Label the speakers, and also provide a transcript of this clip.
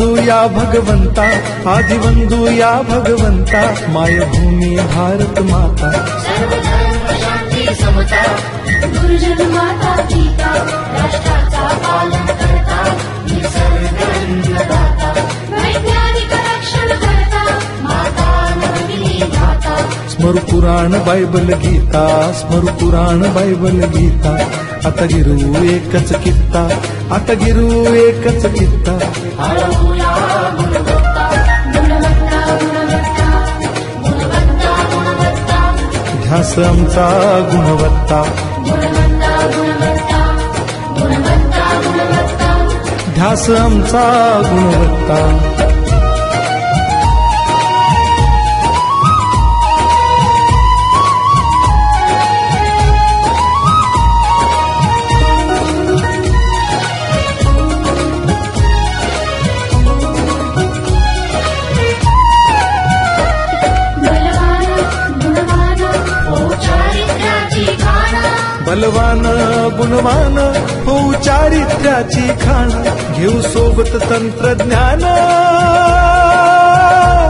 Speaker 1: वंदू या भगवंता, आदि वंदू या भगवंता, मायभूमी भारत माता,
Speaker 2: सर्वधर्म शांती समता, गुरुजन माता पिता, राष्ट्राचा पालन करता, निसर्ग अन्नदाता, वैज्ञानिक रक्षण करता, माता नवगिनी माता.
Speaker 1: स्मरू पुराण बायबल गीता, स्मरू पुराण बायबल गीता, आता गिरू एकच कित्ता, आता गिरू एकच कित्ता.
Speaker 2: हळवूया गुणवत्ता, गुणवत्ता, गुणवत्ता, गुणवत्ता, गुणवत्ता,
Speaker 1: ध्यास आमचा गुणवत्ता,
Speaker 2: गुणवत्ता, गुणवत्ता, गुणवत्ता, गुणवत्ता.
Speaker 1: ध्यास आमचा गुणवत्ता. बलवान गुणवान होऊ चारित्र्याची खाण, घेऊ सोबत तंत्रज्ञान,